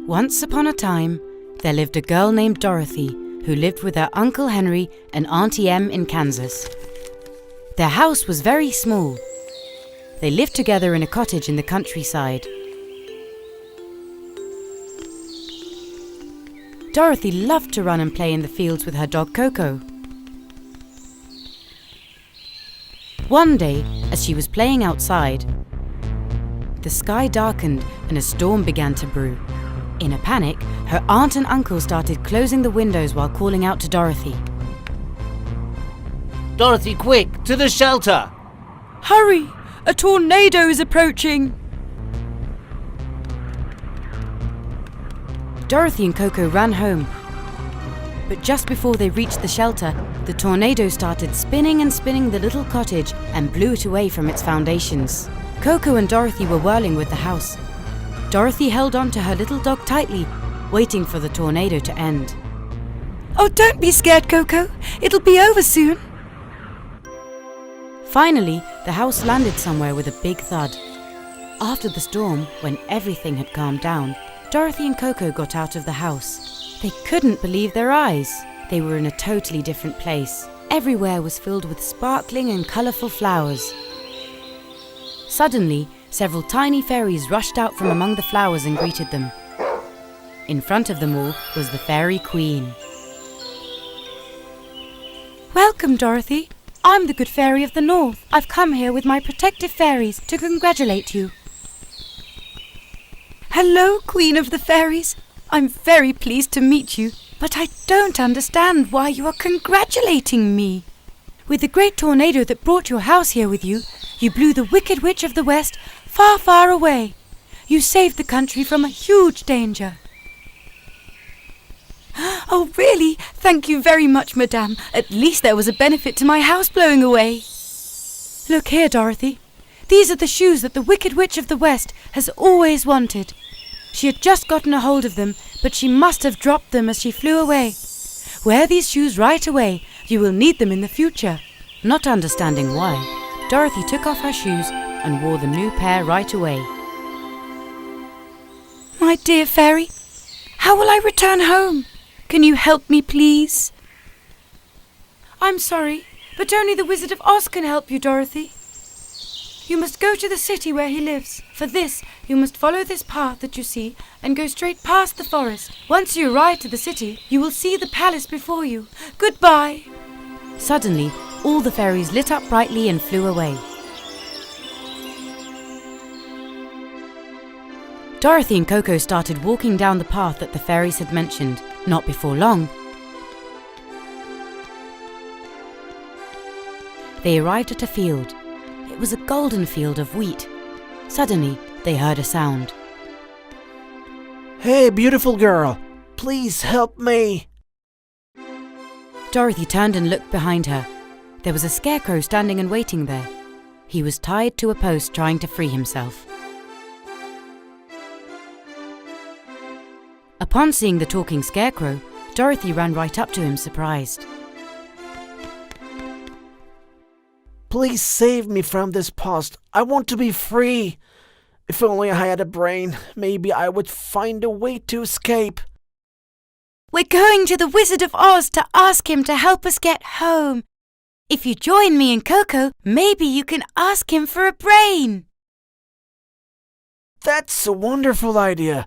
Once upon a time, there lived a girl named Dorothy who lived with her Uncle Henry and Auntie Em in Kansas. Their house was very small. They lived together in a cottage in the countryside. Dorothy loved to run and play in the fields with her dog Coco. One day, as she was playing outside, the sky darkened and a storm began to brew. In a panic, her aunt and uncle started closing the windows while calling out to Dorothy. Dorothy, quick, to the shelter! Hurry! A tornado is approaching! Dorothy and Coco ran home. But just before they reached the shelter, the tornado started spinning and spinning the little cottage and blew it away from its foundations. Coco and Dorothy were whirling with the house. Dorothy held on to her little dog tightly, waiting for the tornado to end. Oh, don't be scared, Coco. It'll be over soon. Finally, the house landed somewhere with a big thud. After the storm, when everything had calmed down, Dorothy and Coco got out of the house. They couldn't believe their eyes. They were in a totally different place. Everywhere was filled with sparkling and colourful flowers. Suddenly, several tiny fairies rushed out from among the flowers and greeted them. In front of them all was the Fairy Queen. Welcome, Dorothy. I'm the Good Fairy of the North. I've come here with my protective fairies to congratulate you. Hello, Queen of the Fairies. I'm very pleased to meet you, but I don't understand why you are congratulating me. With the great tornado that brought your house here with you, you blew the Wicked Witch of the West far, far away. You saved the country from a huge danger. Oh, really? Thank you very much, Madame. At least there was a benefit to my house blowing away. Look here, Dorothy. These are the shoes that the Wicked Witch of the West has always wanted. She had just gotten a hold of them, but she must have dropped them as she flew away. Wear these shoes right away. You will need them in the future. Not understanding why, Dorothy took off her shoes and wore the new pair right away. My dear fairy, how will I return home? Can you help me, please? I'm sorry, but only the Wizard of Oz can help you, Dorothy. You must go to the city where he lives. For this, you must follow this path that you see and go straight past the forest. Once you arrive to the city, you will see the palace before you. Goodbye. Suddenly, all the fairies lit up brightly and flew away. Dorothy and Coco started walking down the path that the fairies had mentioned. Not before long, they arrived at a field. It was a golden field of wheat. Suddenly, they heard a sound. Hey, beautiful girl, please help me. Dorothy turned and looked behind her. There was a scarecrow standing and waiting there. He was tied to a post trying to free himself. Upon seeing the talking scarecrow, Dorothy ran right up to him, surprised. Please save me from this post. I want to be free. If only I had a brain, maybe I would find a way to escape. We're going to the Wizard of Oz to ask him to help us get home. If you join me and Coco, maybe you can ask him for a brain. That's a wonderful idea.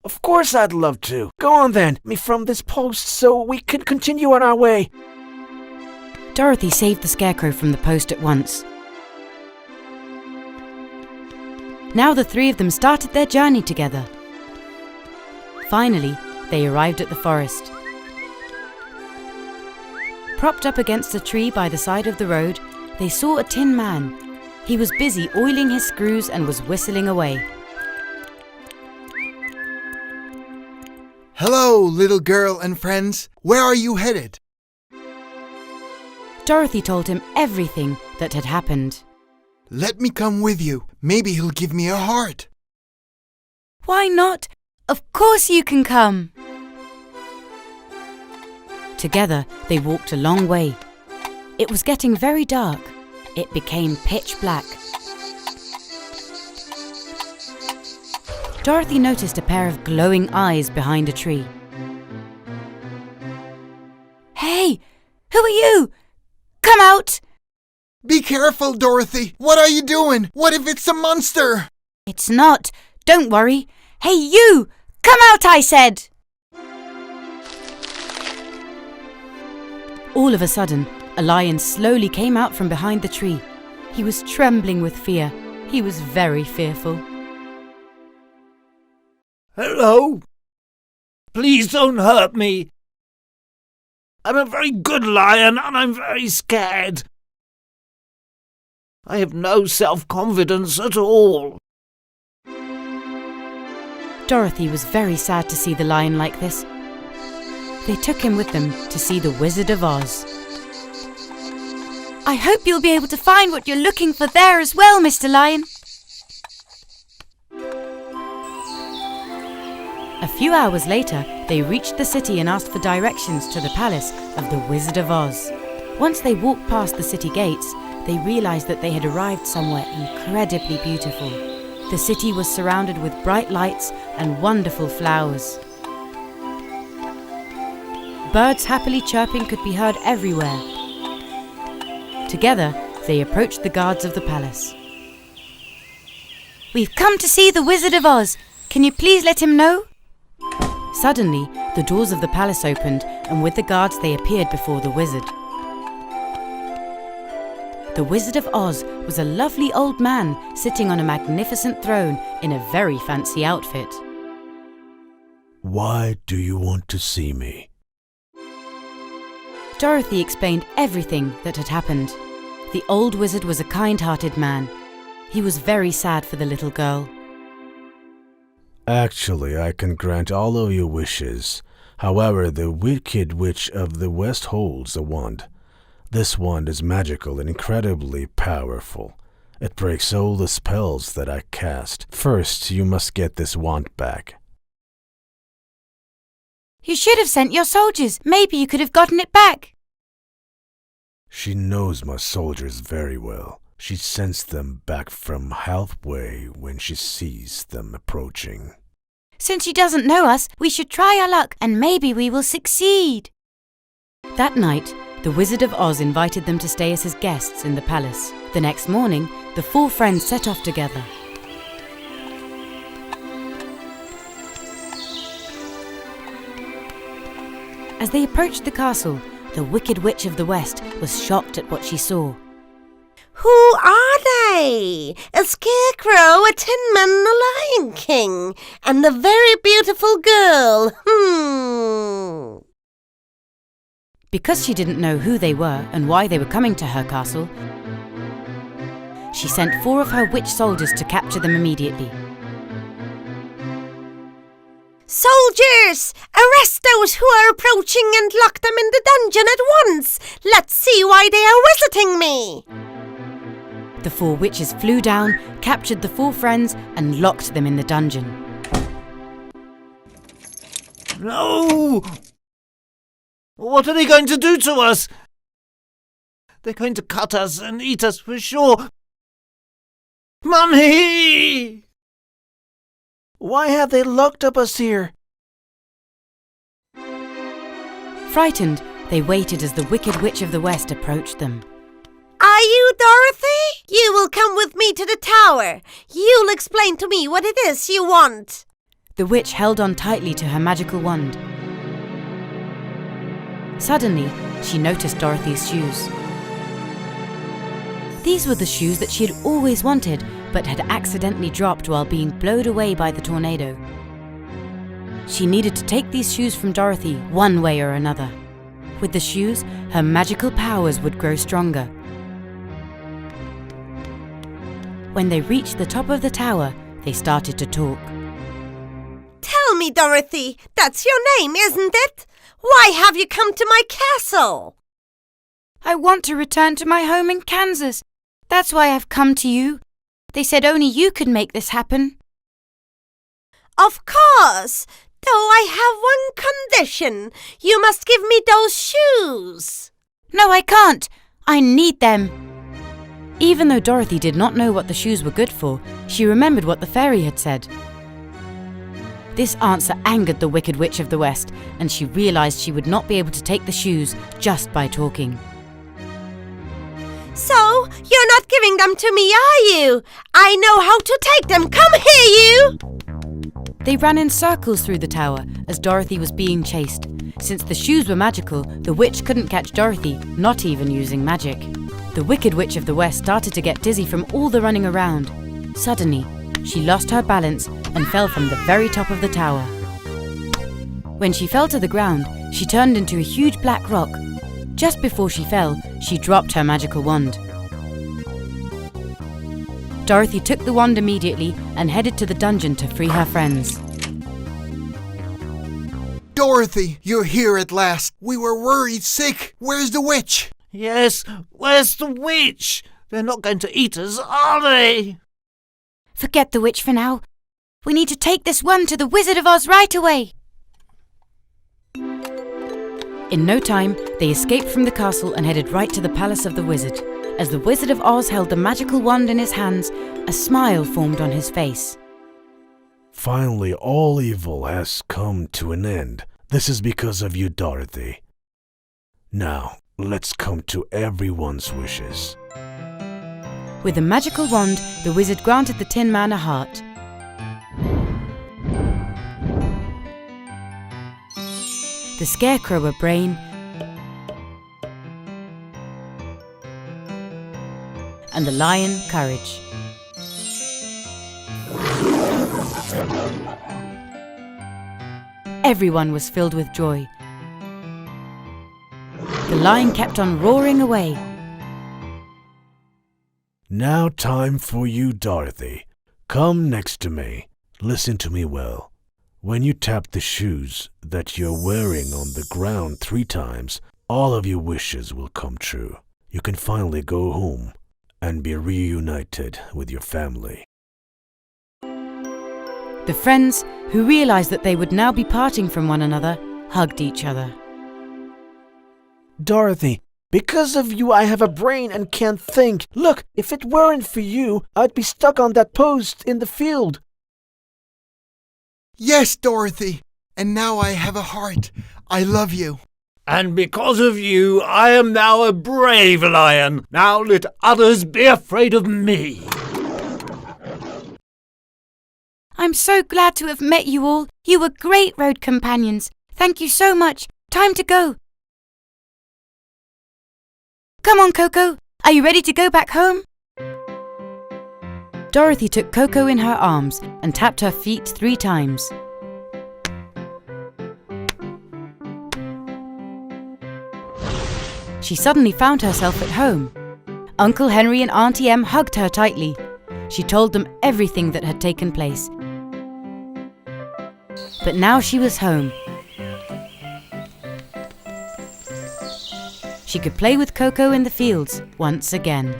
Of course I'd love to. Go on then, me from this post so we can continue on our way. Dorothy saved the scarecrow from the post at once. Now the three of them started their journey together. Finally, they arrived at the forest. Propped up against a tree by the side of the road, they saw a tin man. He was busy oiling his screws and was whistling away. Hello, little girl and friends. Where are you headed? Dorothy told him everything that had happened. Let me come with you. Maybe he'll give me a heart. Why not? Of course you can come. Together, they walked a long way. It was getting very dark. It became pitch black. Dorothy noticed a pair of glowing eyes behind a tree. Hey, who are you? Come out! Be careful, Dorothy. What are you doing? What if it's a monster? It's not. Don't worry. Hey, you! Come out, I said! All of a sudden, a lion slowly came out from behind the tree. He was trembling with fear. He was very fearful. Hello? Please don't hurt me. I'm a very good lion and I'm very scared. I have no self-confidence at all. Dorothy was very sad to see the lion like this. They took him with them to see the Wizard of Oz. I hope you'll be able to find what you're looking for there as well, Mr. Lion. A few hours later, they reached the city and asked for directions to the palace of the Wizard of Oz. Once they walked past the city gates, they realized that they had arrived somewhere incredibly beautiful. The city was surrounded with bright lights and wonderful flowers. Birds happily chirping could be heard everywhere. Together, they approached the guards of the palace. We've come to see the Wizard of Oz. Can you please let him know? Suddenly, the doors of the palace opened, and with the guards they appeared before the wizard. The Wizard of Oz was a lovely old man sitting on a magnificent throne in a very fancy outfit. Why do you want to see me? Dorothy explained everything that had happened. The old wizard was a kind-hearted man. He was very sad for the little girl. Actually, I can grant all of your wishes. However, the Wicked Witch of the West holds a wand. This wand is magical and incredibly powerful. It breaks all the spells that I cast. First, you must get this wand back. You should have sent your soldiers. Maybe you could have gotten it back. She knows my soldiers very well. She sends them back from halfway when she sees them approaching. Since she doesn't know us, we should try our luck and maybe we will succeed. That night, the Wizard of Oz invited them to stay as his guests in the palace. The next morning, the four friends set off together. As they approached the castle, the Wicked Witch of the West was shocked at what she saw. Who are they? A scarecrow, a tin man, and a lion king, and a very beautiful girl. Because she didn't know who they were and why they were coming to her castle, she sent 4 of her witch soldiers to capture them immediately. Soldiers, arrest those who are approaching and lock them in the dungeon at once. Let's see why they are visiting me. The 4 witches flew down, captured the 4 friends, and locked them in the dungeon. No! What are they going to do to us? They're going to cut us and eat us for sure. Mummy! Why have they locked up us here? Frightened, they waited as the Wicked Witch of the West approached them. Are you Dorothy? You will come with me to the tower. You'll explain to me what it is you want. The witch held on tightly to her magical wand. Suddenly, she noticed Dorothy's shoes. These were the shoes that she had always wanted, but had accidentally dropped while being blown away by the tornado. She needed to take these shoes from Dorothy one way or another. With the shoes, her magical powers would grow stronger. When they reached the top of the tower, they started to talk. Tell me, Dorothy, that's your name, isn't it? Why have you come to my castle? I want to return to my home in Kansas. That's why I've come to you. They said only you could make this happen. Of course, though I have one condition. You must give me those shoes. No, I can't. I need them. Even though Dorothy did not know what the shoes were good for, she remembered what the fairy had said. This answer angered the Wicked Witch of the West, and she realized she would not be able to take the shoes just by talking. So, you're not giving them to me, are you? I know how to take them. Come here, you! They ran in circles through the tower as Dorothy was being chased. Since the shoes were magical, the witch couldn't catch Dorothy, not even using magic. The Wicked Witch of the West started to get dizzy from all the running around. Suddenly, she lost her balance and fell from the very top of the tower. When she fell to the ground, she turned into a huge black rock. Just before she fell, she dropped her magical wand. Dorothy took the wand immediately and headed to the dungeon to free her friends. Dorothy, you're here at last. We were worried sick. Where's the witch? Yes, where's the witch? They're not going to eat us, are they? Forget the witch for now. We need to take this wand to the Wizard of Oz right away. In no time, they escaped from the castle and headed right to the palace of the wizard. As the Wizard of Oz held the magical wand in his hands, a smile formed on his face. Finally, all evil has come to an end. This is because of you, Dorothy. Now, let's come to everyone's wishes. With a magical wand, the wizard granted the Tin Man a heart. The Scarecrow a brain, and the Lion courage. Everyone was filled with joy. The lion kept on roaring away. Now time for you, Dorothy. Come next to me. Listen to me well. When you tap the shoes that you're wearing on the ground 3 times, all of your wishes will come true. You can finally go home and be reunited with your family. The friends, who realized that they would now be parting from one another, hugged each other. Dorothy, because of you I have a brain and can't think. Look, if it weren't for you, I'd be stuck on that post in the field. Yes, Dorothy. And now I have a heart. I love you. And because of you, I am now a brave lion. Now let others be afraid of me. I'm so glad to have met you all. You were great road companions. Thank you so much. Time to go. Come on, Coco. Are you ready to go back home? Dorothy took Coco in her arms and tapped her feet 3 times. She suddenly found herself at home. Uncle Henry and Auntie Em hugged her tightly. She told them everything that had taken place. But now she was home. She could play with Coco in the fields once again.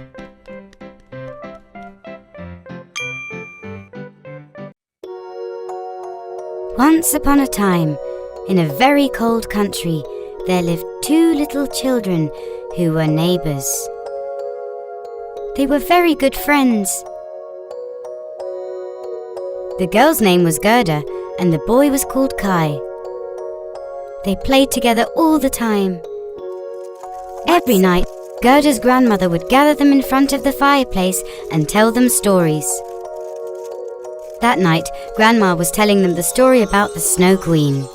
Once upon a time, in a very cold country, there lived 2 little children who were neighbours. They were very good friends. The girl's name was Gerda, and the boy was called Kai. They played together all the time. Every night, Gerda's grandmother would gather them in front of the fireplace and tell them stories. That night, Grandma was telling them the story about the Snow Queen.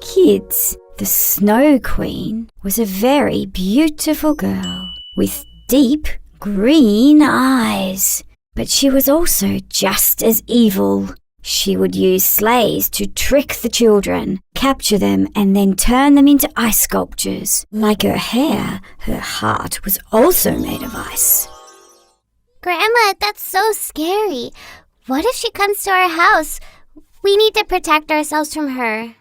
Kids, the Snow Queen was a very beautiful girl with deep green eyes. But she was also just as evil. She would use sleighs to trick the children, capture them, and then turn them into ice sculptures. Like her hair, her heart was also made of ice. Grandma, that's so scary. What if she comes to our house? We need to protect ourselves from her.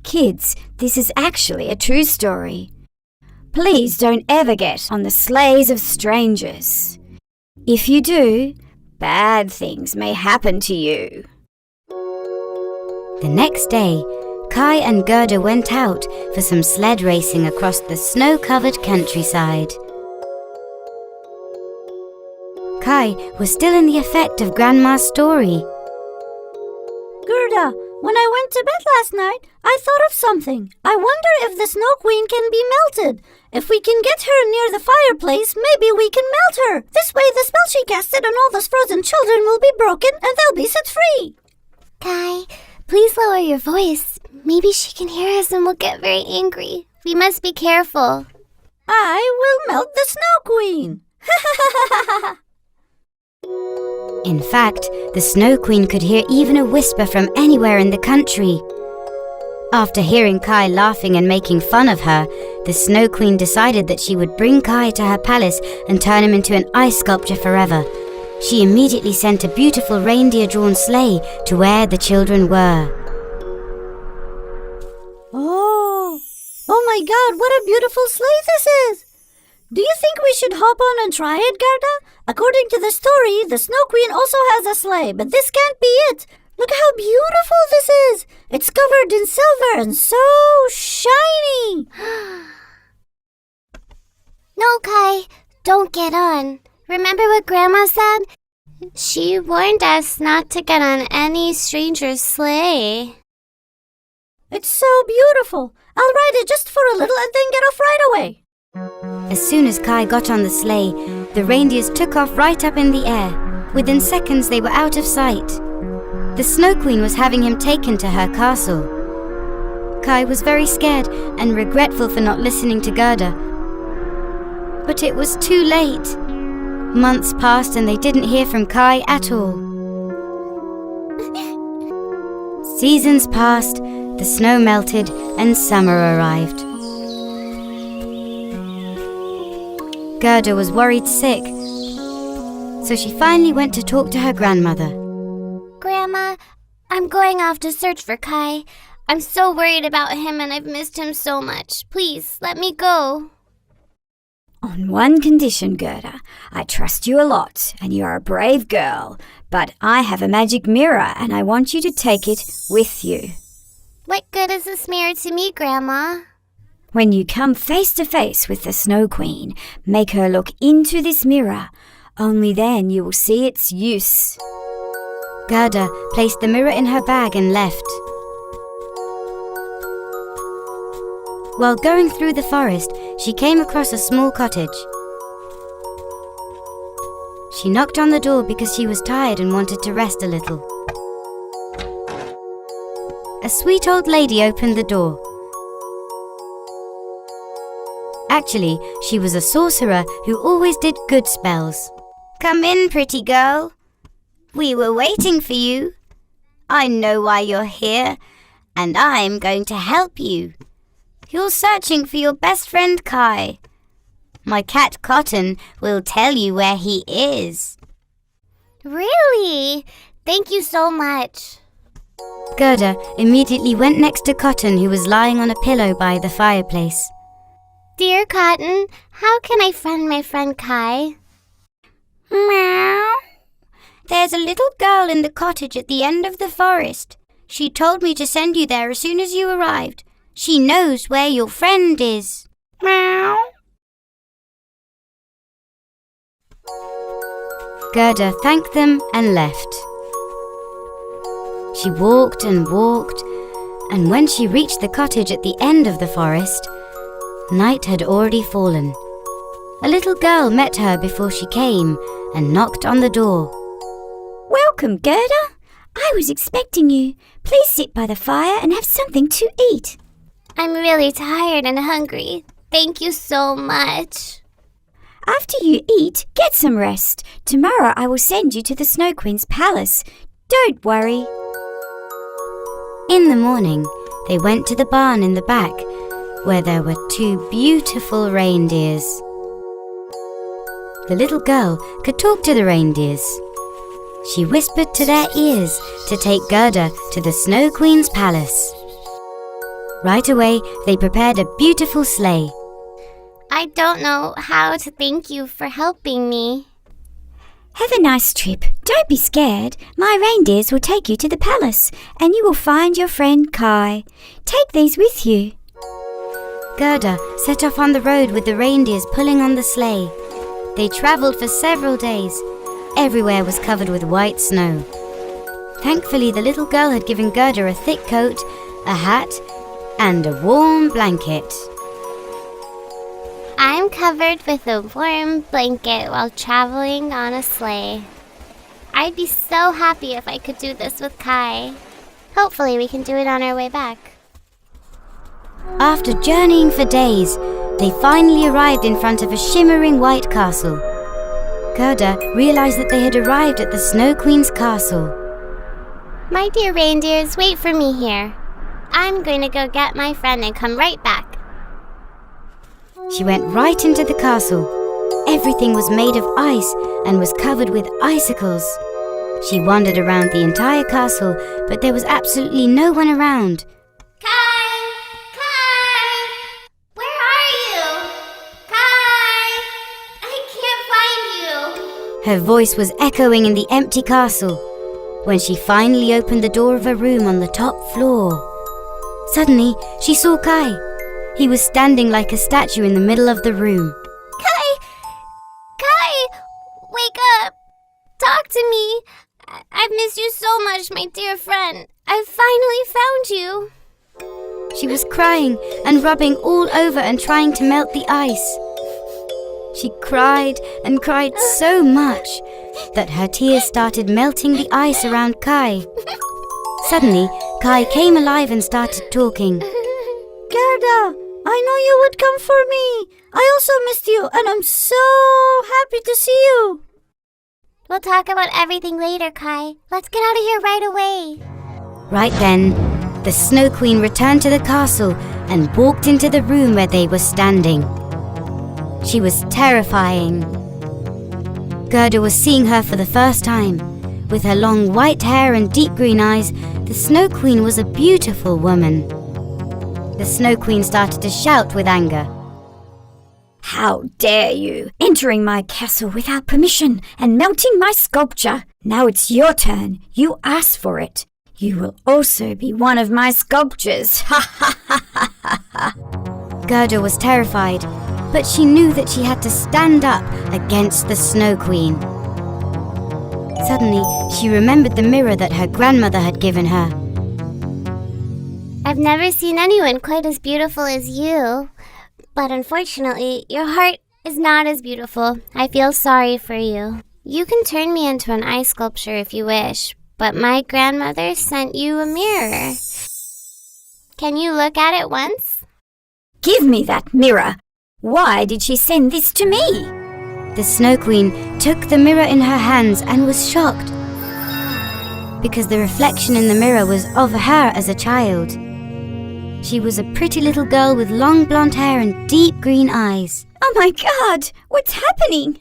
Kids, this is actually a true story. Please don't ever get on the sleighs of strangers. If you do, bad things may happen to you. The next day, Kai and Gerda went out for some sled racing across the snow-covered countryside. Kai was still in the effect of Grandma's story. Gerda, when I went to bed last night, I thought of something. I wonder if the Snow Queen can be melted. If we can get her near the fireplace, maybe we can melt her. This way the spell she casted on all those frozen children will be broken and they'll be set free. Kai, please lower your voice. Maybe she can hear us and will get very angry. We must be careful. I will melt the Snow Queen. In fact, the Snow Queen could hear even a whisper from anywhere in the country. After hearing Kai laughing and making fun of her, the Snow Queen decided that she would bring Kai to her palace and turn him into an ice sculpture forever. She immediately sent a beautiful reindeer-drawn sleigh to where the children were. Oh my God, what a beautiful sleigh this is! Do you think we should hop on and try it, Gerda? According to the story, the Snow Queen also has a sleigh, but this can't be it. Look how beautiful this is! It's covered in silver and so shiny! No, Kai, don't get on. Remember what Grandma said? She warned us not to get on any stranger's sleigh. It's so beautiful. I'll ride it just for a little and then get off right away. As soon as Kai got on the sleigh, the reindeers took off right up in the air. Within seconds, they were out of sight. The Snow Queen was having him taken to her castle. Kai was very scared and regretful for not listening to Gerda. But it was too late. Months passed and they didn't hear from Kai at all. Seasons passed, the snow melted, and summer arrived. Gerda was worried sick, so she finally went to talk to her grandmother. Grandma, I'm going off to search for Kai. I'm so worried about him and I've missed him so much. Please, let me go. On one condition, Gerda. I trust you a lot, and you're a brave girl. But I have a magic mirror, and I want you to take it with you. What good is this mirror to me, Grandma? When you come face to face with the Snow Queen, make her look into this mirror. Only then you will see its use. Gerda placed the mirror in her bag and left. While going through the forest, she came across a small cottage. She knocked on the door because she was tired and wanted to rest a little. A sweet old lady opened the door. Actually, she was a sorcerer who always did good spells. Come in, pretty girl. We were waiting for you. I know why you're here, and I'm going to help you. You're searching for your best friend Kai. My cat Cotton will tell you where he is. Really? Thank you so much. Gerda immediately went next to Cotton, who was lying on a pillow by the fireplace. Dear Cotton, how can I find my friend Kai? Meow. There's a little girl in the cottage at the end of the forest. She told me to send you there as soon as you arrived. She knows where your friend is. Meow. Gerda thanked them and left. She walked and walked, and when she reached the cottage at the end of the forest, night had already fallen. A little girl met her before she came and knocked on the door. Welcome, Gerda. I was expecting you. Please sit by the fire and have something to eat. I'm really tired and hungry. Thank you so much. After you eat, get some rest. Tomorrow I will send you to the Snow Queen's palace. Don't worry. In the morning, they went to the barn in the back, where there were 2 beautiful reindeers. The little girl could talk to the reindeers. She whispered to their ears to take Gerda to the Snow Queen's palace. Right away, they prepared a beautiful sleigh. I don't know how to thank you for helping me. Have a nice trip. Don't be scared. My reindeers will take you to the palace, and you will find your friend Kai. Take these with you. Gerda set off on the road with the reindeers pulling on the sleigh. They travelled for several days. Everywhere was covered with white snow. Thankfully, the little girl had given Gerda a thick coat, a hat, and a warm blanket. I'm covered with a warm blanket while traveling on a sleigh. I'd be so happy if I could do this with Kai. Hopefully we can do it on our way back. After journeying for days, they finally arrived in front of a shimmering white castle. Gerda realized that they had arrived at the Snow Queen's castle. My dear reindeers, wait for me here. I'm going to go get my friend and come right back. She went right into the castle. Everything was made of ice and was covered with icicles. She wandered around the entire castle, but there was absolutely no one around. Kai! Kai! Where are you? Kai! I can't find you. Her voice was echoing in the empty castle when she finally opened the door of a room on the top floor. Suddenly, she saw Kai. He was standing like a statue in the middle of the room. Kai! Kai! Wake up! Talk to me! I've missed you so much, my dear friend. I've finally found you. She was crying and rubbing all over and trying to melt the ice. She cried and cried so much that her tears started melting the ice around Kai. Suddenly, Kai came alive and started talking. Gerda, I know you would come for me. I also missed you, and I'm so happy to see you. We'll talk about everything later, Kai. Let's get out of here right away. Right then, the Snow Queen returned to the castle and walked into the room where they were standing. She was terrifying. Gerda was seeing her for the first time. With her long white hair and deep green eyes, the Snow Queen was a beautiful woman. The Snow Queen started to shout with anger. How dare you, entering my castle without permission and melting my sculpture? Now it's your turn. You asked for it. You will also be one of my sculptures. Ha ha ha ha ha. Gerda was terrified, but she knew that she had to stand up against the Snow Queen. Suddenly, she remembered the mirror that her grandmother had given her. I've never seen anyone quite as beautiful as you. But unfortunately, your heart is not as beautiful. I feel sorry for you. You can turn me into an ice sculpture if you wish, but my grandmother sent you a mirror. Can you look at it once? Give me that mirror. Why did she send this to me? The Snow Queen took the mirror in her hands and was shocked, because the reflection in the mirror was of her as a child. She was a pretty little girl with long blonde hair and deep green eyes. Oh my God! What's happening?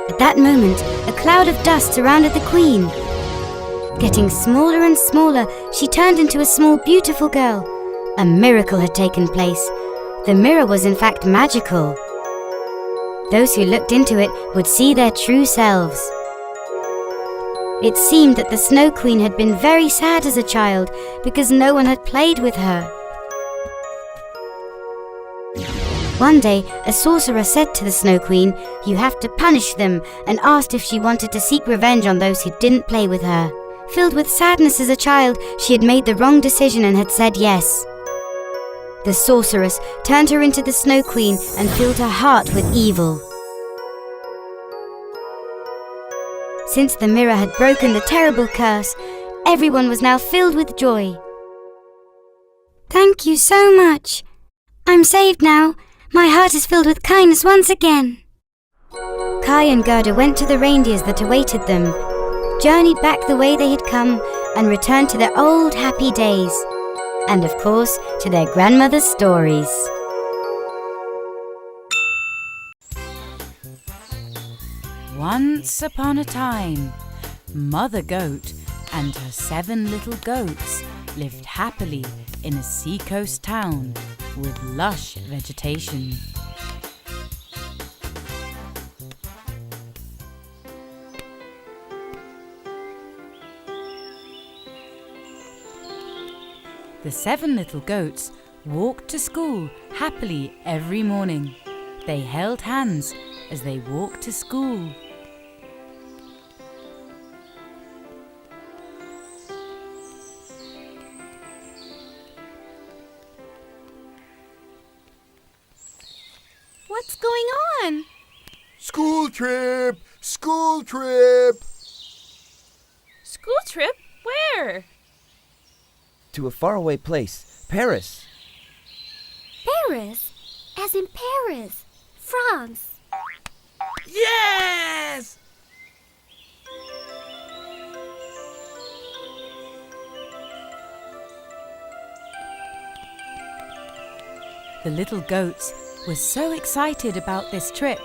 At that moment, a cloud of dust surrounded the Queen. Getting smaller and smaller, she turned into a small, beautiful girl. A miracle had taken place. The mirror was in fact magical. Those who looked into it would see their true selves. It seemed that the Snow Queen had been very sad as a child because no one had played with her. One day, a sorcerer said to the Snow Queen, "You have to punish them," and asked if she wanted to seek revenge on those who didn't play with her. Filled with sadness as a child, she had made the wrong decision and had said yes. The sorceress turned her into the Snow Queen and filled her heart with evil. Since the mirror had broken the terrible curse, everyone was now filled with joy. Thank you so much. I'm saved now. My heart is filled with kindness once again. Kai and Gerda went to the reindeers that awaited them, journeyed back the way they had come, and returned to their old happy days. And of course, to their grandmother's stories. Once upon a time, Mother Goat and her 7 little goats lived happily in a seacoast town with lush vegetation. The 7 little goats walked to school happily every morning. They held hands as they walked to school. What's going on? School trip! School trip! School trip? Where? To a faraway place, Paris. Paris? As in Paris, France. Yes! The little goats were so excited about this trip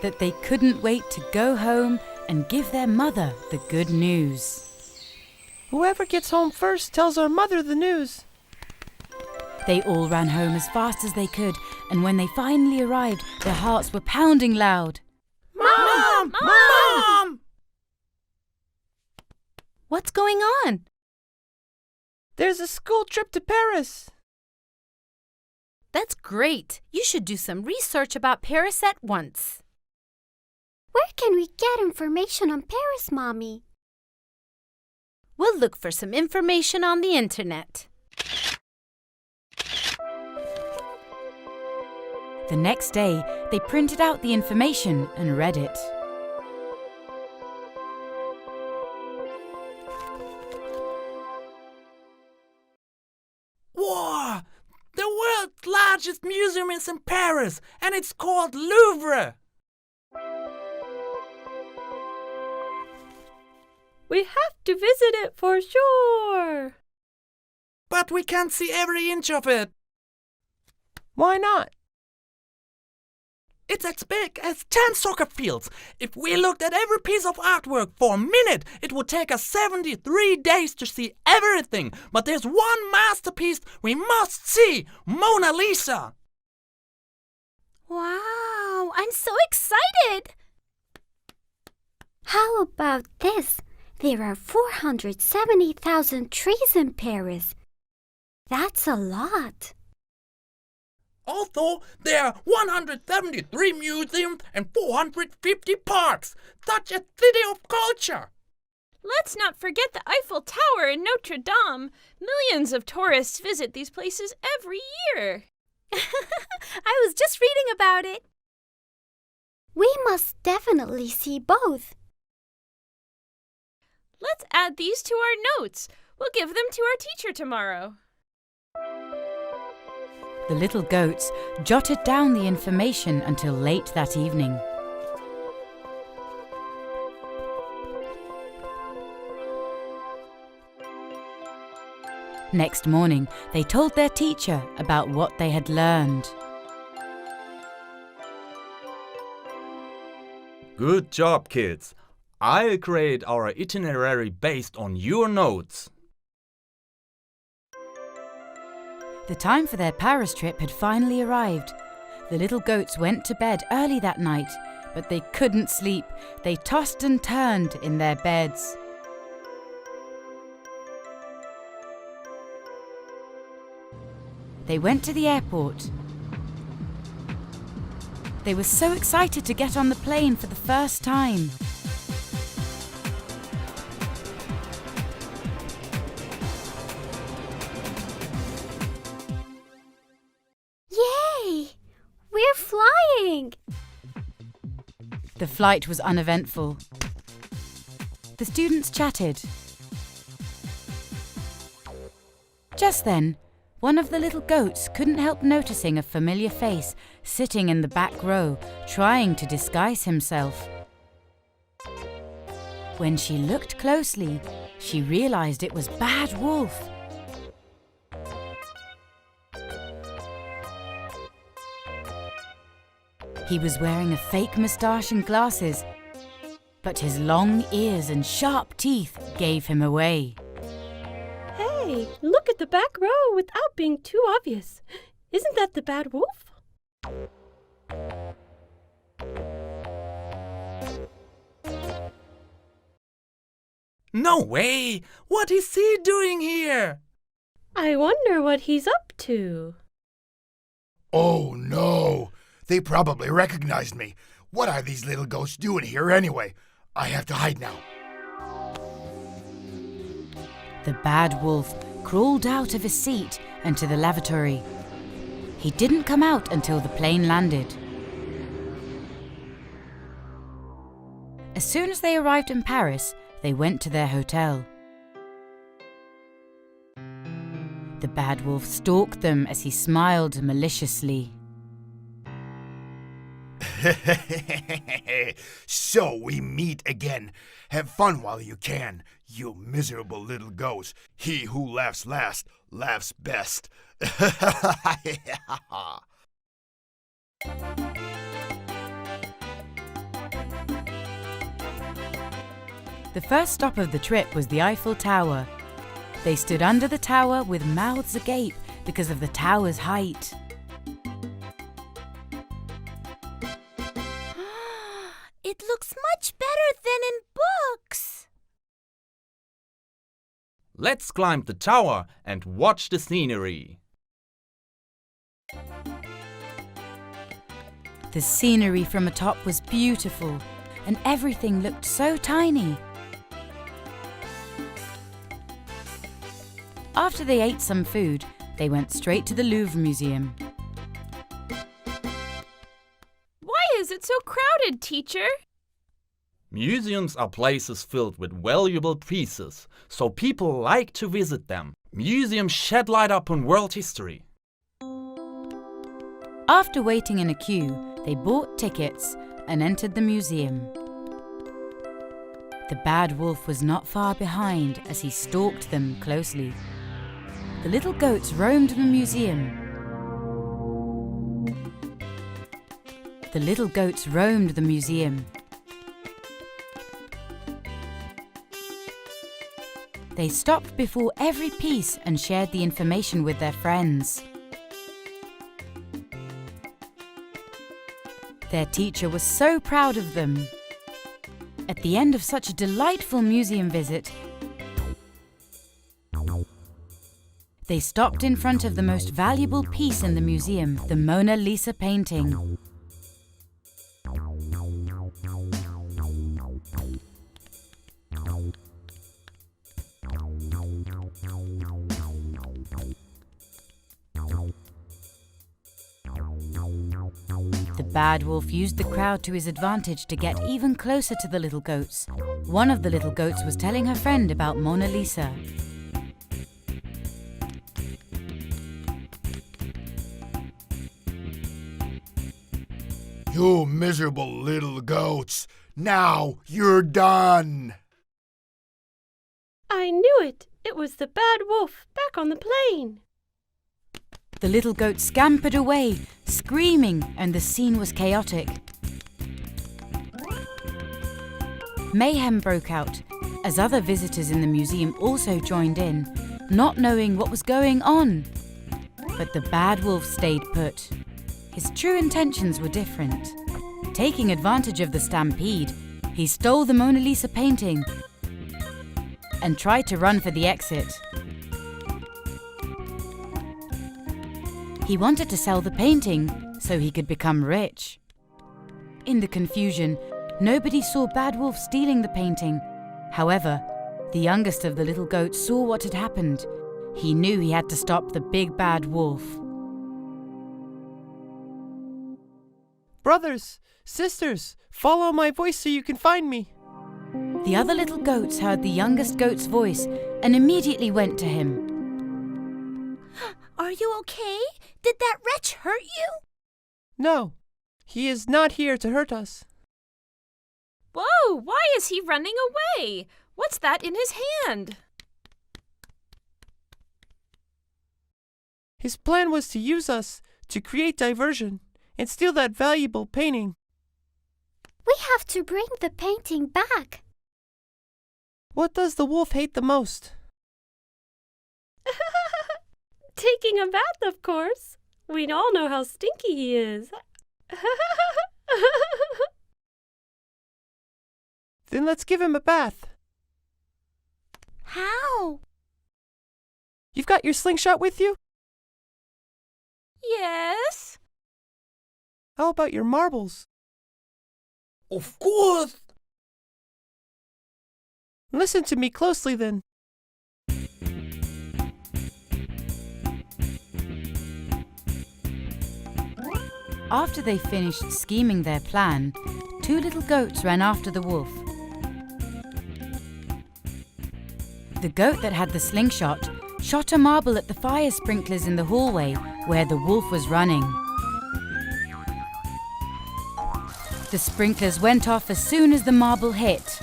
that they couldn't wait to go home and give their mother the good news. Whoever gets home first tells our mother the news. They all ran home as fast as they could, and when they finally arrived, their hearts were pounding loud. Mom! Mom! What's going on? There's a school trip to Paris. That's great. You should do some research about Paris at once. Where can we get information on Paris, Mommy? We'll look for some information on the internet. The next day, they printed out the information and read it. Whoa! The world's largest museum is in Paris, and it's called Louvre. We have to visit it for sure. But we can't see every inch of it. Why not? It's as big as 10 soccer fields. If we looked at every piece of artwork for a minute, it would take us 73 days to see everything. But there's one masterpiece we must see, Mona Lisa. Wow, I'm so excited! How about this? There are 470,000 trees in Paris. That's a lot. Although there are 173 museums and 450 parks. Such a city of culture. Let's not forget the Eiffel Tower and Notre Dame. Millions of tourists visit these places every year. I was just reading about it. We must definitely see both. Let's add these to our notes. We'll give them to our teacher tomorrow. The little goats jotted down the information until late that evening. Next morning, they told their teacher about what they had learned. Good job, kids. I'll create our itinerary based on your notes. The time for their Paris trip had finally arrived. The little goats went to bed early that night, but they couldn't sleep. They tossed and turned in their beds. They went to the airport. They were so excited to get on the plane for the first time. Yay! We're flying! The flight was uneventful. The students chatted. Just then, one of the little goats couldn't help noticing a familiar face sitting in the back row, trying to disguise himself. When she looked closely, she realized it was Bad Wolf. He was wearing a fake moustache and glasses, but his long ears and sharp teeth gave him away. Hey, look at the back row without being too obvious. Isn't that the Bad Wolf? No way! What is he doing here? I wonder what he's up to. Oh no! They probably recognized me. What are these little ghosts doing here anyway? I have to hide now. The Bad Wolf crawled out of his seat and to the lavatory. He didn't come out until the plane landed. As soon as they arrived in Paris, they went to their hotel. The bad wolf stalked them as he smiled maliciously. So we meet again. Have fun while you can, you miserable little ghost. He who laughs last laughs best. The first stop of the trip was the Eiffel Tower. They stood under the tower with mouths agape because of the tower's height. It looks much better than in books. Let's climb the tower and watch the scenery. The scenery from atop was beautiful, and everything looked so tiny. After they ate some food, they went straight to the Louvre Museum. Why is it so crowded, teacher? Museums are places filled with valuable pieces, so people like to visit them. Museums shed light upon world history. After waiting in a queue, they bought tickets and entered the museum. The bad wolf was not far behind as he stalked them closely. The little goats roamed the museum. The little goats roamed the museum. They stopped before every piece and shared the information with their friends. Their teacher was so proud of them. At the end of such a delightful museum visit, they stopped in front of the most valuable piece in the museum, the Mona Lisa painting. The bad wolf used the crowd to his advantage to get even closer to the little goats. One of the little goats was telling her friend about Mona Lisa. You miserable little goats. Now you're done. I knew it. It was the bad wolf back on the plane. The little goat scampered away, screaming, and the scene was chaotic. Mayhem broke out as other visitors in the museum also joined in, not knowing what was going on. But the bad wolf stayed put. His true intentions were different. Taking advantage of the stampede, he stole the Mona Lisa painting and tried to run for the exit. He wanted to sell the painting so he could become rich. In the confusion, nobody saw Bad Wolf stealing the painting. However, the youngest of the little goats saw what had happened. He knew he had to stop the big bad wolf. Brothers, sisters, follow my voice so you can find me. The other little goats heard the youngest goat's voice and immediately went to him. Are you okay? Did that wretch hurt you? No, he is not here to hurt us. Whoa, why is he running away? What's that in his hand? His plan was to use us to create diversion and steal that valuable painting. We have to bring the painting back. What does the wolf hate the most? Taking a bath, of course. We all know how stinky he is. Then let's give him a bath. How? You've got your slingshot with you? Yes. How about your marbles? Of course. Listen to me closely then. After they finished scheming their plan, two little goats ran after the wolf. The goat that had the slingshot shot a marble at the fire sprinklers in the hallway where the wolf was running. The sprinklers went off as soon as the marble hit.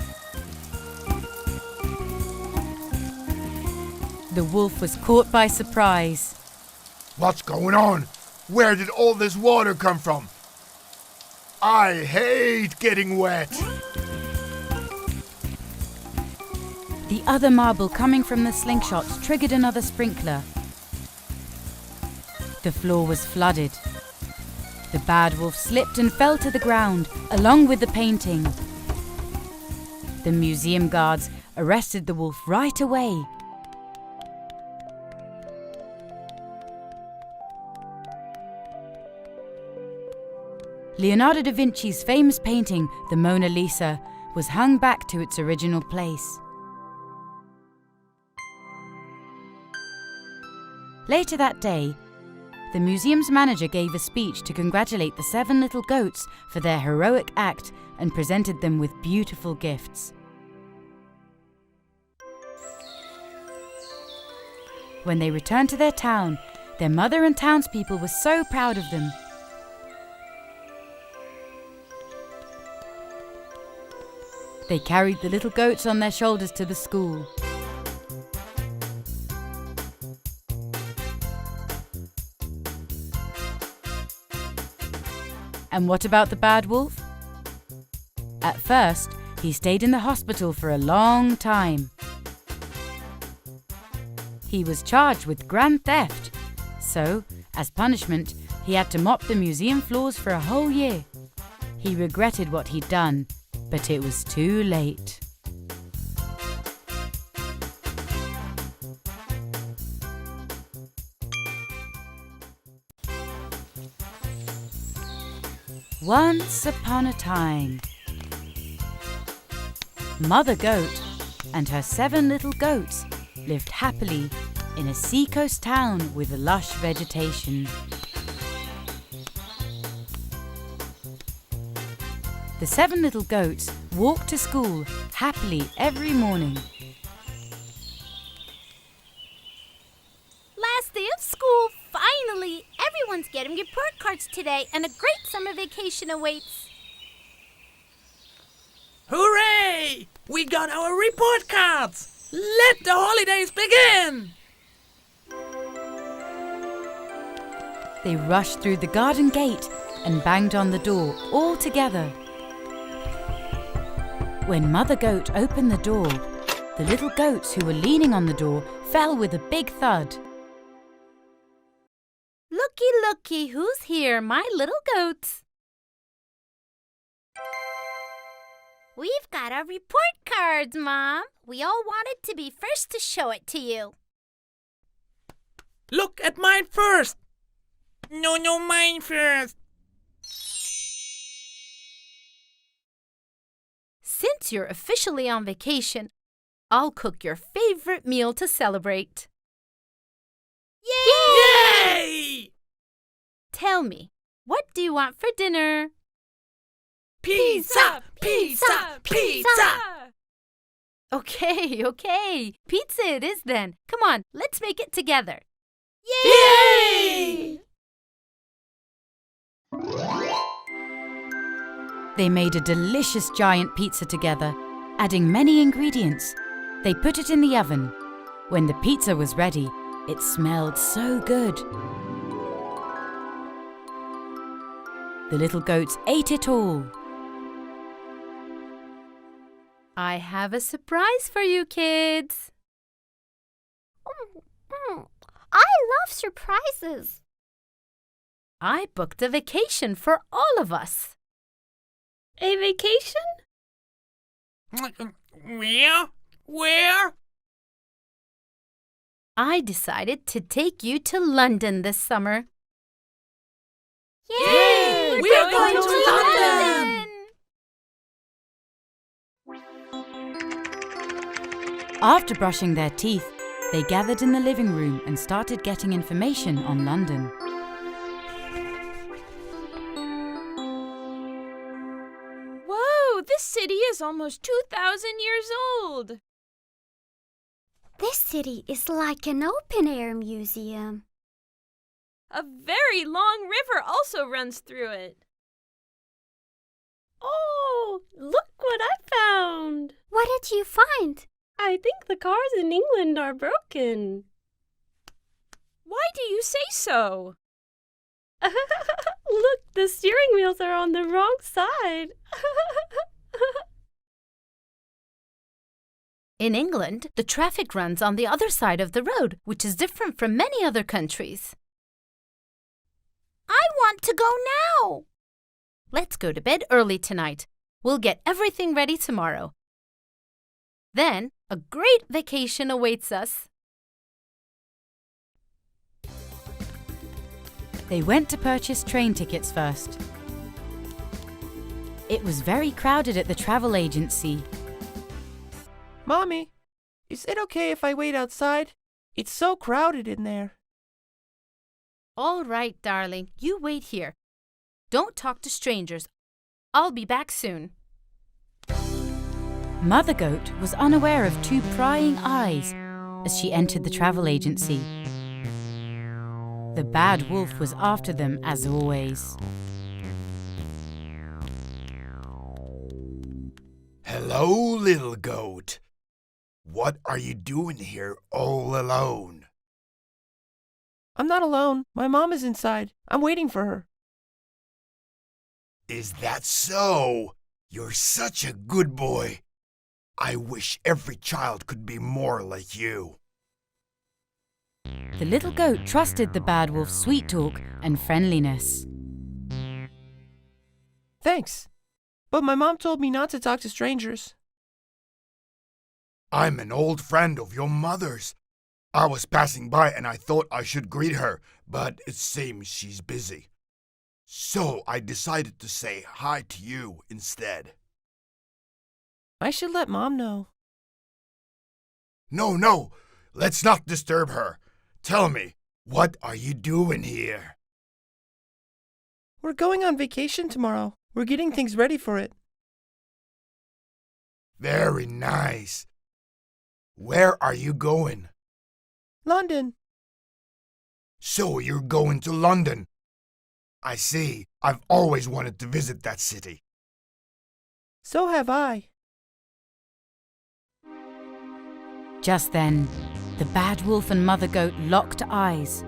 The wolf was caught by surprise. What's going on? Where did all this water come from? I hate getting wet. The other marble coming from the slingshot triggered another sprinkler. The floor was flooded. The bad wolf slipped and fell to the ground, along with the painting. The museum guards arrested the wolf right away. Leonardo da Vinci's famous painting, the Mona Lisa, was hung back to its original place. Later that day, the museum's manager gave a speech to congratulate the 7 little goats for their heroic act and presented them with beautiful gifts. When they returned to their town, their mother and townspeople were so proud of them. They carried the little goats on their shoulders to the school. And what about the bad wolf? At first, he stayed in the hospital for a long time. He was charged with grand theft, so, as punishment, he had to mop the museum floors for a whole year. He regretted what he'd done, but it was too late. Once upon a time, Mother Goat and her 7 little goats lived happily in a seacoast town with lush vegetation. The 7 little goats walked to school happily every morning. Last day of school, finally! Everyone's getting report cards today and a great summer vacation awaits. Hooray! We got our report cards! Let the holidays begin! They rushed through the garden gate and banged on the door all together. When Mother Goat opened the door, the little goats who were leaning on the door fell with a big thud. Looky, looky, who's here, my little goats? We've got our report cards, Mom. We all wanted to be first to show it to you. Look at mine first! No, mine first! Since you're officially on vacation, I'll cook your favorite meal to celebrate. Yay! Tell me, what do you want for dinner? Pizza! Pizza! Pizza! Okay. Pizza it is then. Come on, let's make it together. Yay! They made a delicious giant pizza together, adding many ingredients. They put it in the oven. When the pizza was ready, it smelled so good. The little goats ate it all. I have a surprise for you, kids. I love surprises. I booked a vacation for all of us. A vacation? Where? I decided to take you to London this summer. Yay! We're going to London! After brushing their teeth, they gathered in the living room and started getting information on London. Whoa, this city is almost 2,000 years old. This city is like an open-air museum. A very long river also runs through it. Oh, look what I found! What did you find? I think the cars in England are broken. Why do you say so? Look, the steering wheels are on the wrong side. In England, the traffic runs on the other side of the road, which is different from many other countries. I want to go now. Let's go to bed early tonight. We'll get everything ready tomorrow. Then, a great vacation awaits us. They went to purchase train tickets first. It was very crowded at the travel agency. Mommy, is it okay if I wait outside? It's so crowded in there. All right, darling, you wait here. Don't talk to strangers. I'll be back soon. Mother Goat was unaware of two prying eyes as she entered the travel agency. The bad wolf was after them as always. Hello, little goat. What are you doing here all alone? I'm not alone. My mom is inside. I'm waiting for her. Is that so? You're such a good boy. I wish every child could be more like you. The little goat trusted the bad wolf's sweet talk and friendliness. Thanks. But my mom told me not to talk to strangers. I'm an old friend of your mother's. I was passing by and I thought I should greet her, but it seems she's busy. So I decided to say hi to you instead. I should let Mom know. No, let's not disturb her. Tell me, what are you doing here? We're going on vacation tomorrow. We're getting things ready for it. Very nice. Where are you going? London. So you're going to London. I see. I've always wanted to visit that city. So have I. Just then, the bad wolf and Mother Goat locked eyes.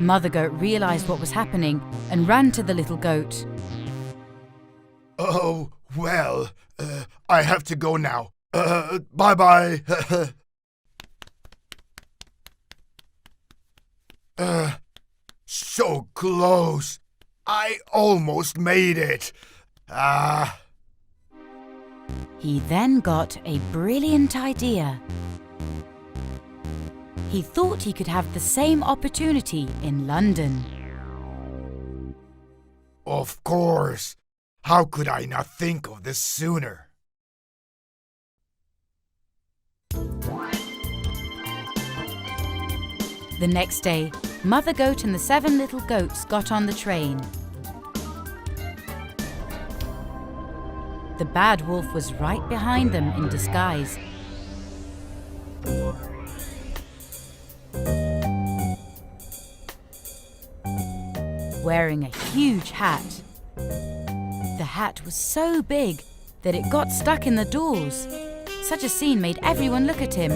Mother Goat realized what was happening and ran to the little goat. Oh, well, I have to go now. Bye-bye. So close. I almost made it. He then got a brilliant idea. He thought he could have the same opportunity in London. Of course. How could I not think of this sooner? The next day, Mother Goat and the 7 little goats got on the train. The bad wolf was right behind them in disguise. Wearing a huge hat. The hat was so big that it got stuck in the doors. Such a scene made everyone look at him.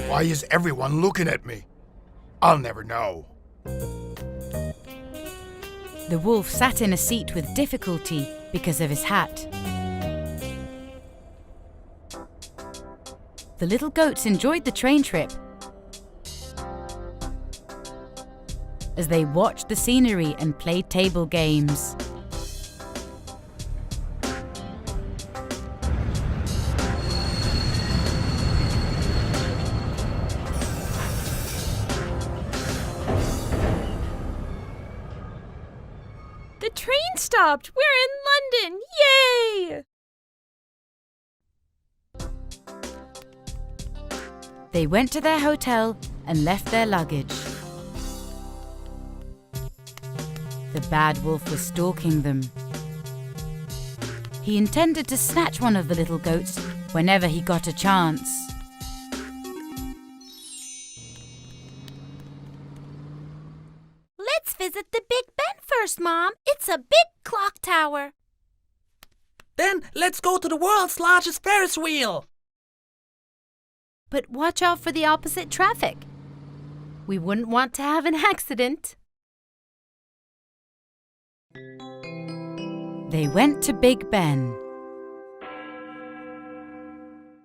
Why is everyone looking at me? I'll never know. The wolf sat in a seat with difficulty because of his hat. The little goats enjoyed the train trip. As they watched the scenery and played table games. The train stopped! We're in London! Yay! They went to their hotel and left their luggage. The the bad wolf was stalking them. He intended to snatch one of the little goats whenever he got a chance. Let's visit the Big Ben first, Mom. It's a big clock tower. Then let's go to the world's largest Ferris wheel. But watch out for the opposite traffic. We wouldn't want to have an accident. They went to Big Ben.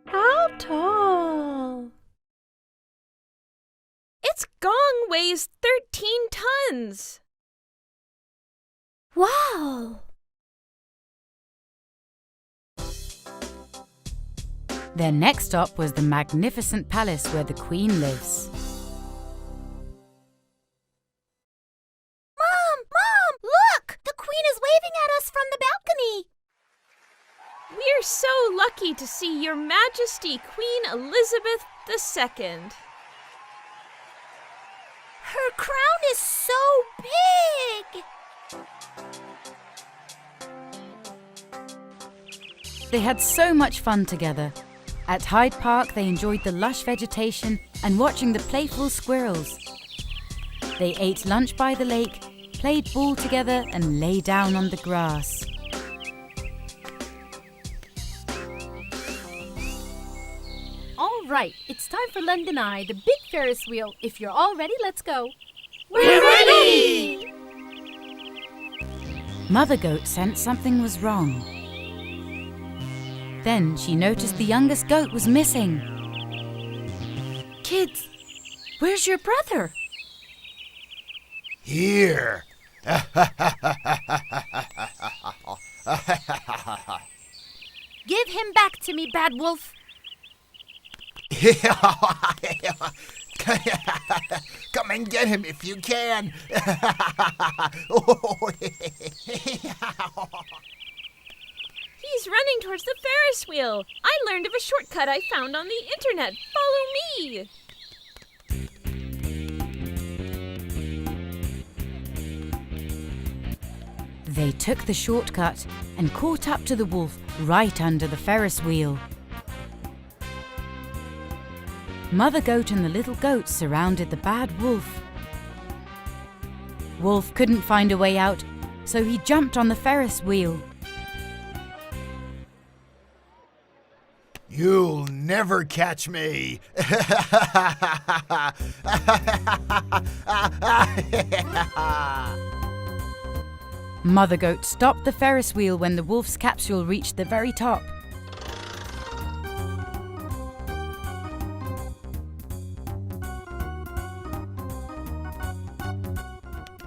How tall? Its gong weighs 13 tons. Wow! Their next stop was the magnificent palace where the Queen lives. Mom! Look! The Queen is waving at us from the balcony. We're so lucky to see Your Majesty Queen Elizabeth II. Her crown is so big. They had so much fun together. At Hyde Park, they enjoyed the lush vegetation and watching the playful squirrels. They ate lunch by the lake, played ball together, and lay down on the grass. All right, it's time for London Eye, the big Ferris wheel. If you're all ready, let's go. We're ready! Mother Goat sensed something was wrong. Then she noticed the youngest goat was missing. Kids, where's your brother? Here. Give him back to me, bad wolf. Come and get him if you can. He's running towards the Ferris wheel. I learned of a shortcut I found on the internet. Follow me. They took the shortcut and caught up to the wolf right under the Ferris wheel. Mother Goat and the little goats surrounded the bad wolf. Wolf couldn't find a way out, so he jumped on the Ferris wheel. You'll never catch me. Mother Goat stopped the Ferris wheel when the wolf's capsule reached the very top.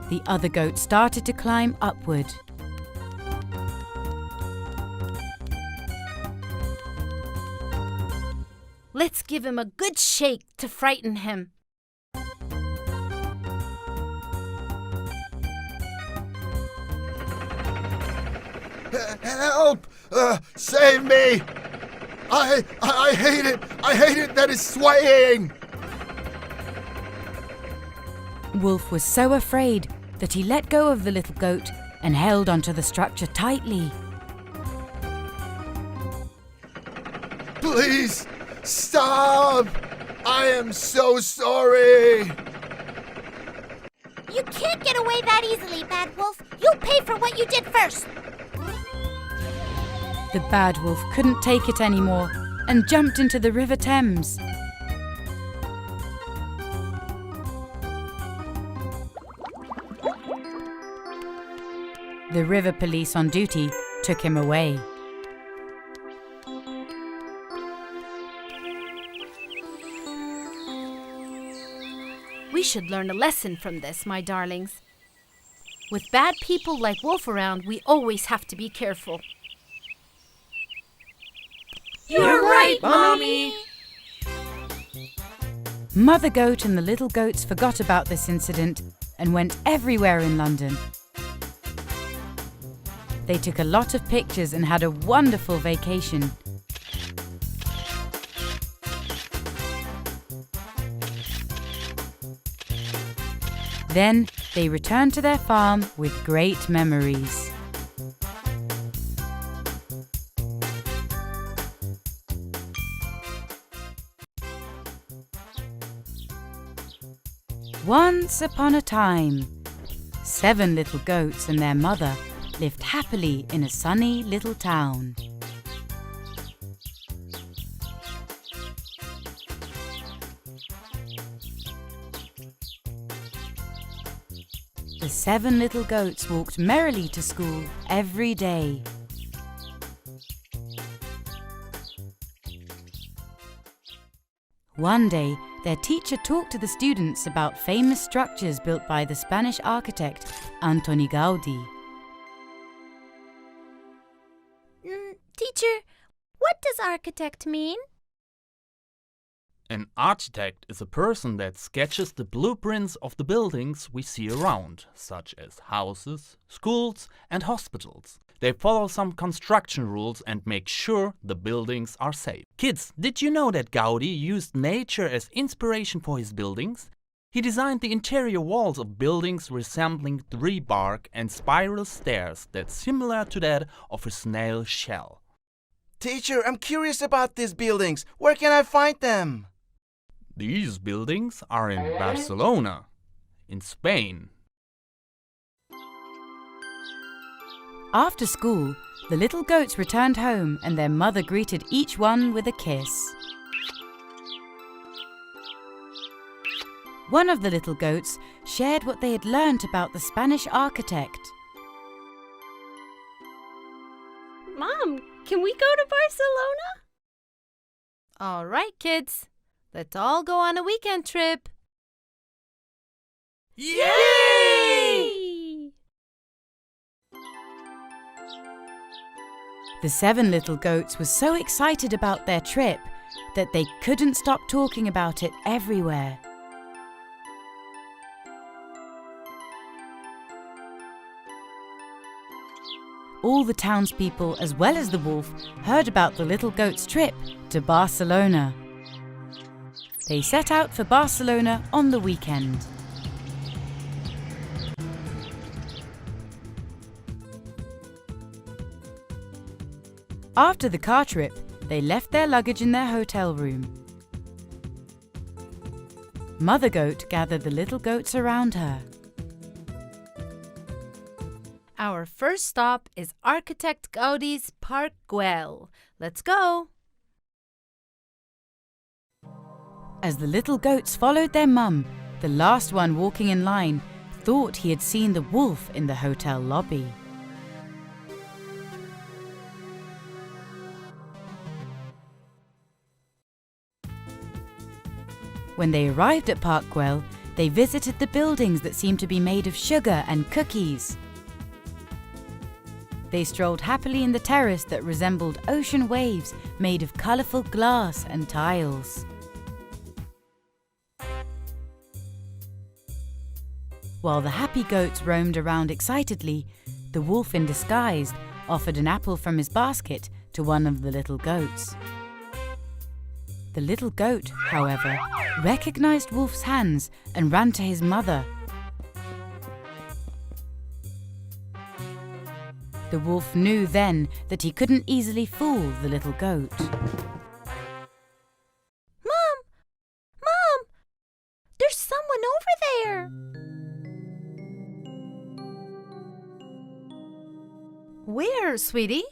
The other goat started to climb upward. Let's give him a good shake to frighten him. Help! Save me! I hate it! I hate it that it's swaying! Wolf was so afraid that he let go of the little goat and held onto the structure tightly. Please, stop! I am so sorry! You can't get away that easily, Bad Wolf. You'll pay for what you did first. The bad wolf couldn't take it anymore and jumped into the River Thames. The river police on duty took him away. We should learn a lesson from this, my darlings. With bad people like Wolf around, we always have to be careful. You're right, Mommy! Mother Goat and the little goats forgot about this incident and went everywhere in London. They took a lot of pictures and had a wonderful vacation. Then they returned to their farm with great memories. Once upon a time, 7 little goats and their mother lived happily in a sunny little town. The 7 little goats walked merrily to school every day. One day, their teacher talked to the students about famous structures built by the Spanish architect Antoni Gaudí. Teacher, what does architect mean? An architect is a person that sketches the blueprints of the buildings we see around, such as houses, schools, and hospitals. They follow some construction rules and make sure the buildings are safe. Kids, did you know that Gaudí used nature as inspiration for his buildings? He designed the interior walls of buildings resembling tree bark and spiral stairs that's similar to that of a snail shell. Teacher, I'm curious about these buildings. Where can I find them? These buildings are in Barcelona, in Spain. After school, the little goats returned home and their mother greeted each one with a kiss. One of the little goats shared what they had learnt about the Spanish architect. Mom, can we go to Barcelona? All right, kids. Let's all go on a weekend trip. Yay! The 7 little goats were so excited about their trip that they couldn't stop talking about it everywhere. All the townspeople, as well as the wolf, heard about the little goats' trip to Barcelona. They set out for Barcelona on the weekend. After the car trip, they left their luggage in their hotel room. Mother Goat gathered the little goats around her. Our first stop is Architect Gaudí's Park Güell. Let's go! As the little goats followed their mum, the last one walking in line thought he had seen the wolf in the hotel lobby. When they arrived at Park Güell, they visited the buildings that seemed to be made of sugar and cookies. They strolled happily in the terrace that resembled ocean waves made of colourful glass and tiles. While the happy goats roamed around excitedly, the wolf in disguise offered an apple from his basket to one of the little goats. The little goat, however, recognized Wolf's hands and ran to his mother. The wolf knew then that he couldn't easily fool the little goat. Mom! Mom! There's someone over there! Where, sweetie?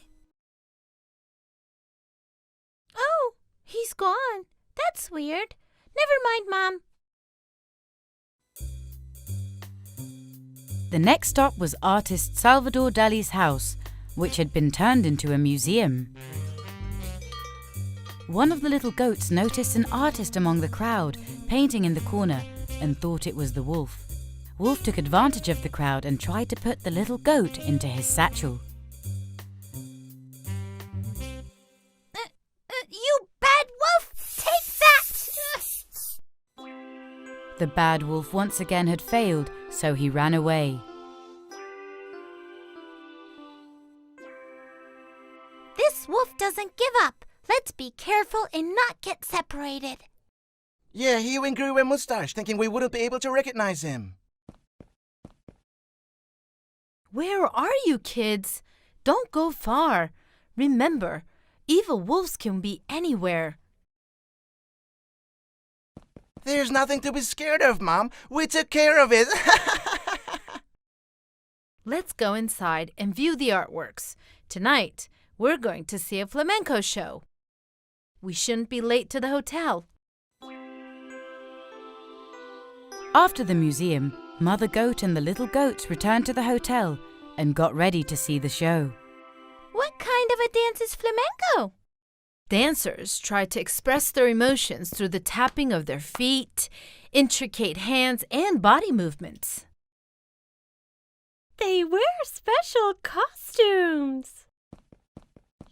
Oh, he's gone. That's weird. Never mind, Mom. The next stop was artist Salvador Dali's house, which had been turned into a museum. One of the little goats noticed an artist among the crowd painting in the corner and thought it was the wolf. Wolf took advantage of the crowd and tried to put the little goat into his satchel. You bad wolf! Take that! The bad wolf once again had failed, so he ran away. This wolf doesn't give up. Let's be careful and not get separated. Yeah, he even grew a mustache, thinking we wouldn't be able to recognize him. Where are you, kids? Don't go far. Remember, evil wolves can be anywhere. There's nothing to be scared of, Mom. We took care of it. Let's go inside and view the artworks. Tonight, we're going to see a flamenco show. We shouldn't be late to the hotel. After the museum, Mother Goat and the little goats returned to the hotel and got ready to see the show. What kind of a dance is flamenco? Dancers try to express their emotions through the tapping of their feet, intricate hands, and body movements. They wear special costumes.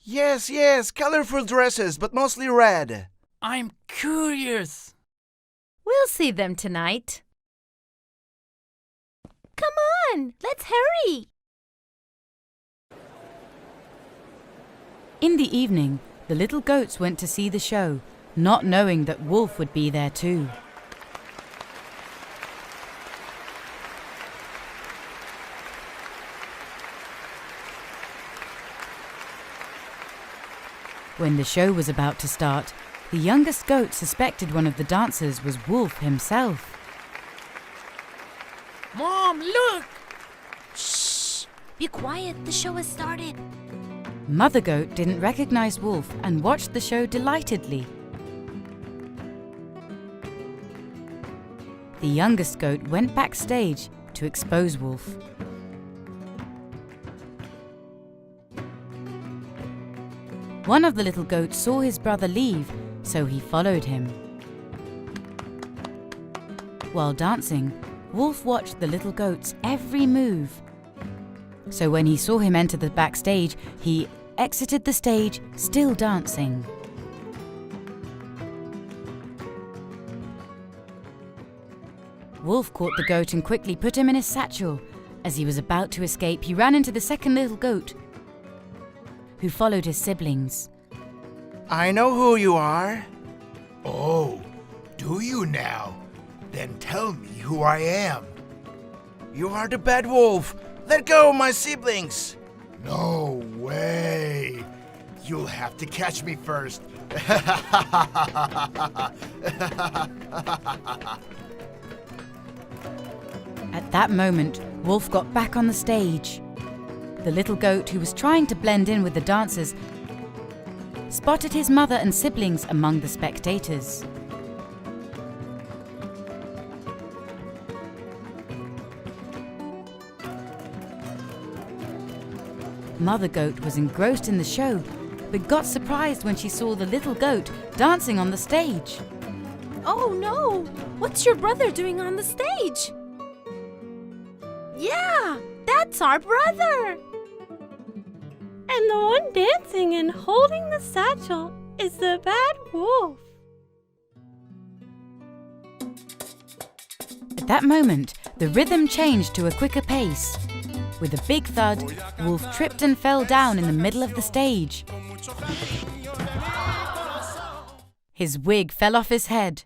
Yes, colorful dresses, but mostly red. I'm curious. We'll see them tonight. Come on, let's hurry. In the evening, the little goats went to see the show, not knowing that Wolf would be there too. When the show was about to start, the youngest goat suspected one of the dancers was Wolf himself. Mom, look! Shh! Be quiet, the show has started. Mother Goat didn't recognize Wolf and watched the show delightedly. The youngest goat went backstage to expose Wolf. One of the little goats saw his brother leave, so he followed him. While dancing, Wolf watched the little goat's every move. So when he saw him enter the backstage, he exited the stage, still dancing. Wolf caught the goat and quickly put him in his satchel. As he was about to escape, he ran into the second little goat, who followed his siblings. I know who you are. Oh, do you now? Then tell me who I am. You are the bad wolf. Let go, my siblings. No way. You'll have to catch me first. At that moment, Wolf got back on the stage. The little goat, who was trying to blend in with the dancers, spotted his mother and siblings among the spectators. Mother Goat was engrossed in the show, but got surprised when she saw the little goat dancing on the stage. Oh no! What's your brother doing on the stage? Yeah, that's our brother. And the one dancing and holding the satchel is the bad wolf. At that moment, the rhythm changed to a quicker pace. With a big thud, Wolf tripped and fell down in the middle of the stage. His wig fell off his head.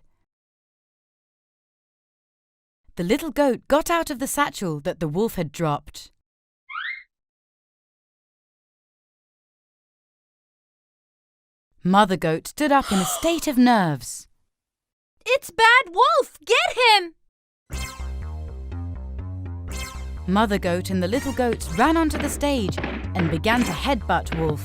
The little goat got out of the satchel that the wolf had dropped. Mother Goat stood up in a state of nerves. It's Bad Wolf! Get him! Mother Goat and the little goats ran onto the stage and began to headbutt Wolf.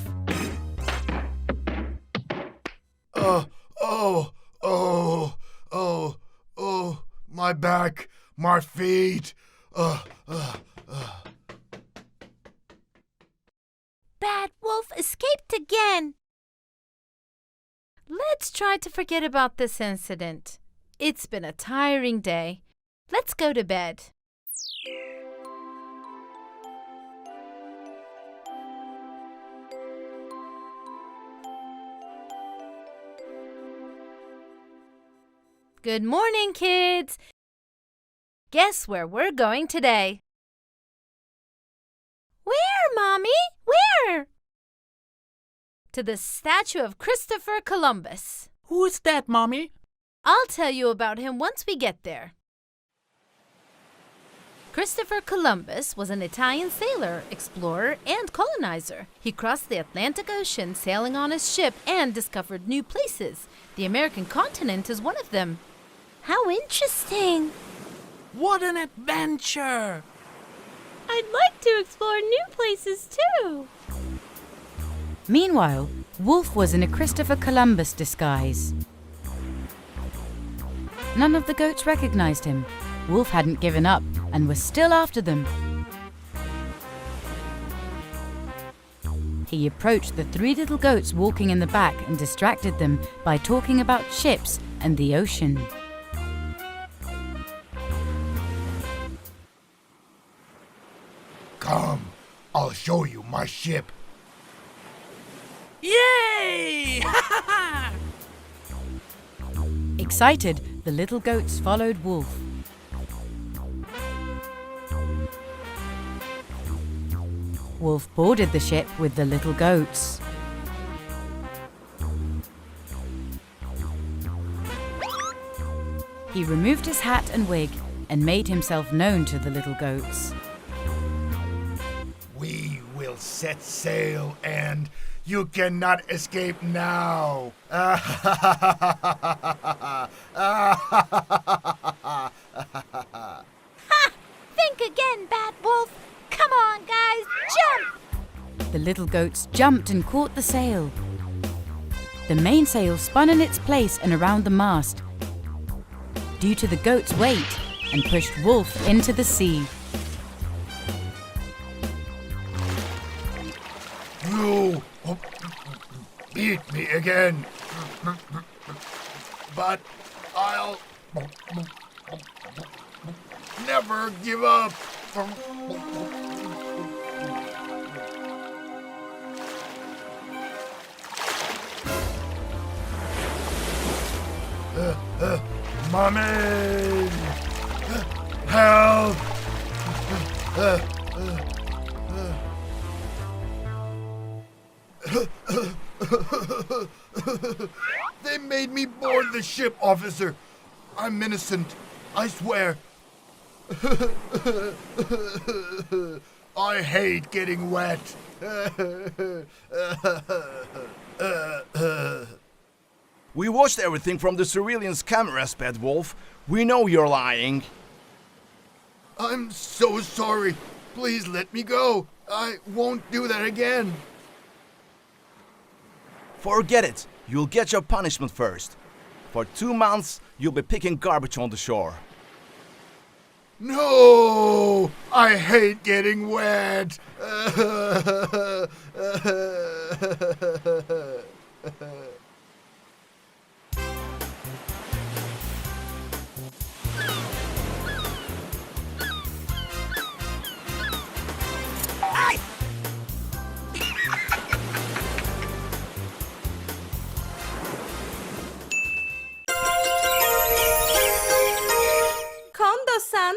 My back, my feet. Bad Wolf escaped again. Let's try to forget about this incident. It's been a tiring day. Let's go to bed. Good morning, kids! Guess where we're going today? Where, Mommy? Where? To the statue of Christopher Columbus. Who is that, Mommy? I'll tell you about him once we get there. Christopher Columbus was an Italian sailor, explorer, and colonizer. He crossed the Atlantic Ocean sailing on his ship and discovered new places. The American continent is one of them. How interesting. What an adventure! I'd like to explore new places too. Meanwhile, Wolf was in a Christopher Columbus disguise. None of the goats recognized him. Wolf hadn't given up and was still after them. He approached the 3 little goats walking in the back and distracted them by talking about ships and the ocean. Come, I'll show you my ship. Yay! Excited, the little goats followed Wolf. Wolf boarded the ship with the little goats. He removed his hat and wig and made himself known to the little goats. We will set sail and you cannot escape now. Think again, Bad Wolf. Come on, guys, jump! The little goats jumped and caught the sail. The mainsail spun in its place and around the mast due to the goats' weight and pushed Wolf into the sea. You beat me again. But I'll never give up. Mommy! Help! They made me board the ship, officer. I'm innocent. I swear. I hate getting wet. We watched everything from the surveillance cameras, Bad Wolf. We know you're lying. I'm so sorry. Please let me go. I won't do that again. Forget it. You'll get your punishment first. For 2 months, you'll be picking garbage on the shore. No! I hate getting wet. KONDOSAN